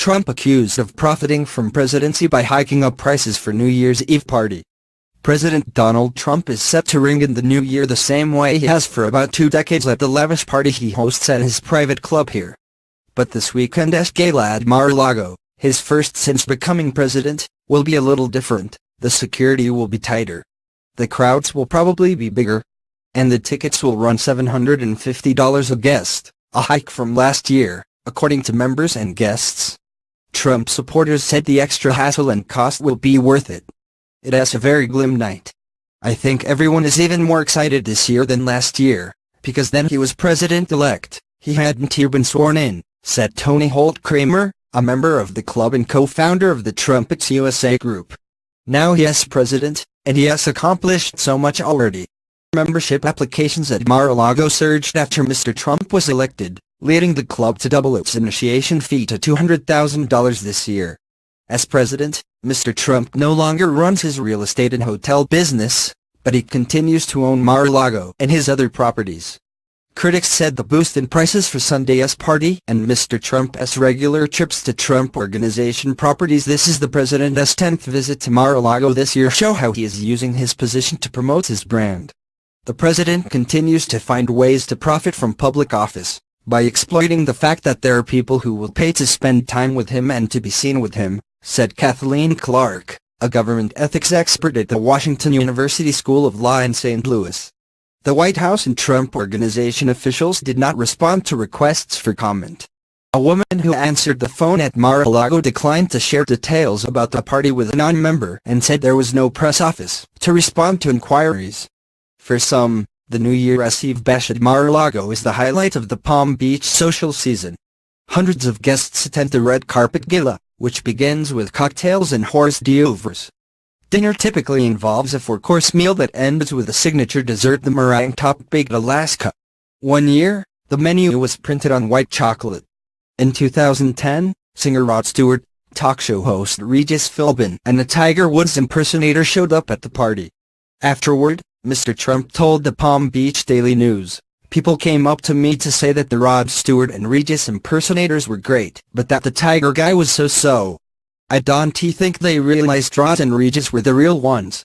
Trump accused of profiting from presidency by hiking up prices for New Year's Eve party. President Donald Trump is set to ring in the new year the same way he has for about 2 decades at the lavish party he hosts at his private club here. But this weekend's gala at Mar-a-Lago, his first since becoming president, will be a little different. The security will be tighter. The crowds will probably be bigger. And the tickets will run $750 a guest, a hike from last year, according to members and guests. Trump supporters said the extra hassle and cost will be worth it. It's a very glam night. I think everyone is even more excited this year than last year, because then he was president-elect, he hadn't here been sworn in, said Toni Holt Kramer, a member of the club and co-founder of the Trumpettes USA group. Now he is president, and he has accomplished so much already. Membership applications at Mar-a-Lago surged after Mr. Trump was elected, leading the club to double its initiation fee to $200,000 this year. As president, Mr. Trump no longer runs his real estate and hotel business, but he continues to own Mar-a-Lago and his other properties. Critics said the boost in prices for Sunday's party and Mr. Trump's regular trips to Trump Organization properties, this is the president's 10th visit to Mar-a-Lago this year, show how he is using his position to promote his brand. The president continues to find ways to profit from public office, by exploiting the fact that there are people who will pay to spend time with him and to be seen with him, said Kathleen Clark, a government ethics expert at the Washington University School of Law in St. Louis. The White House and Trump Organization officials did not respond to requests for comment. A woman who answered the phone at Mar-a-Lago declined to share details about the party with a non-member and said there was no press office to respond to inquiries. For some, the New Year's Eve bash at Mar-a-Lago is the highlight of the Palm Beach social season. Hundreds of guests attend the red carpet gala, which begins with cocktails and hors d'oeuvres. Dinner typically involves a 4-course meal that ends with a signature dessert, the meringue top baked Alaska. One year, the menu was printed on white chocolate. In 2010, singer Rod Stewart, talk show host Regis Philbin, and a Tiger Woods impersonator showed up at the party. Afterward, Mr. Trump told the Palm Beach Daily News, "People came up to me to say that the Rod Stewart and Regis impersonators were great, but that the Tiger guy was so-so. I don't think they realized Rod and Regis were the real ones."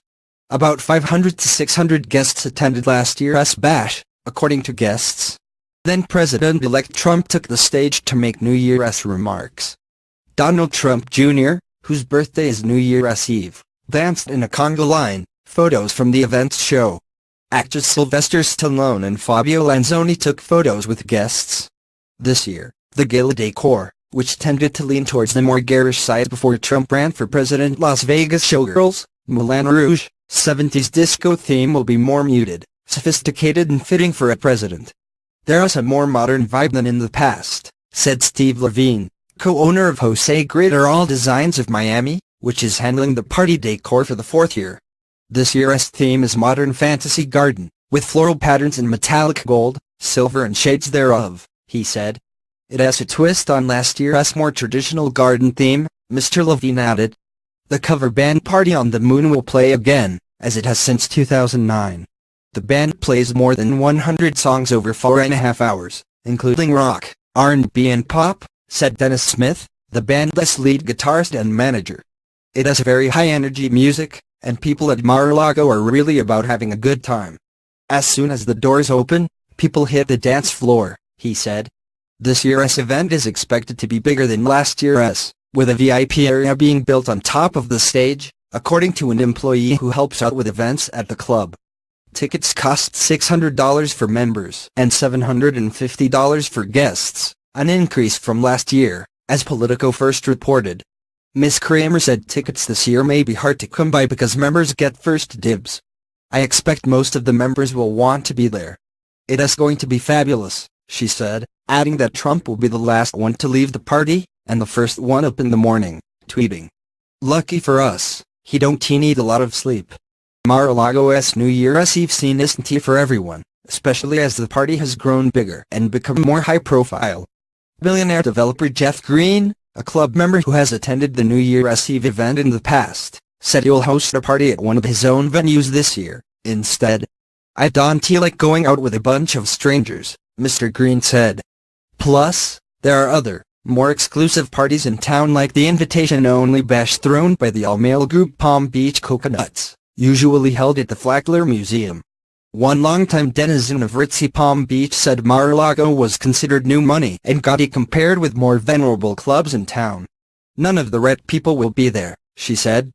About 500 to 600 guests attended last year's bash, according to guests. Then President-elect Trump took the stage to make New Year's remarks. Donald Trump Jr., whose birthday is New Year's Eve, danced in a conga line. Photos from the events show. Actors Sylvester Stallone and Fabio Lanzoni took photos with guests. This year, the gala decor, which tended to lean towards the more garish side before Trump ran for president, Las Vegas showgirls, Moulin Rouge, 70s disco theme will be more muted, sophisticated and fitting for a president. There's a more modern vibe than in the past, said Steve Levine, co-owner of Jose Greater All Designs of Miami, which is handling the party decor for the 4th year. This year's theme is Modern Fantasy Garden, with floral patterns in metallic gold, silver and shades thereof, he said. It has a twist on last year's more traditional garden theme, Mr. Levine added. The cover band Party on the Moon will play again, as it has since 2009. The band plays more than 100 songs over 4.5 hours, including rock, R&B and pop, said Dennis Smith, the band's lead guitarist and manager. It has very high-energy music, and people at Mar-a-Lago are really about having a good time. As soon as the doors open, people hit the dance floor, he said. This year's event is expected to be bigger than last year's, with a VIP area being built on top of the stage, according to an employee who helps out with events at the club. Tickets cost $600 for members and $750 for guests, an increase from last year, as Politico first reported. Ms. Kramer said tickets this year may be hard to come by because members get first dibs. I expect most of the members will want to be there. It is going to be fabulous, she said, adding that Trump will be the last one to leave the party, and the first one up in the morning, tweeting, "Lucky for us, he don't need a lot of sleep." Mar-a-Lago's New Year's Eve scene isn't for everyone, especially as the party has grown bigger and become more high-profile. Billionaire developer Jeff Green, a club member who has attended the New Year's Eve event in the past, said he will host a party at one of his own venues this year, instead. "I don't like going out with a bunch of strangers," Mr. Green said. "Plus, there are other, More exclusive parties in town like the invitation-only bash thrown by the all-male group Palm Beach Coconuts, usually held at the Flagler Museum. One longtime denizen of ritzy Palm Beach said Mar-a-Lago was considered new money and gaudy compared with more venerable clubs in town. "None of the red people will be there," she said.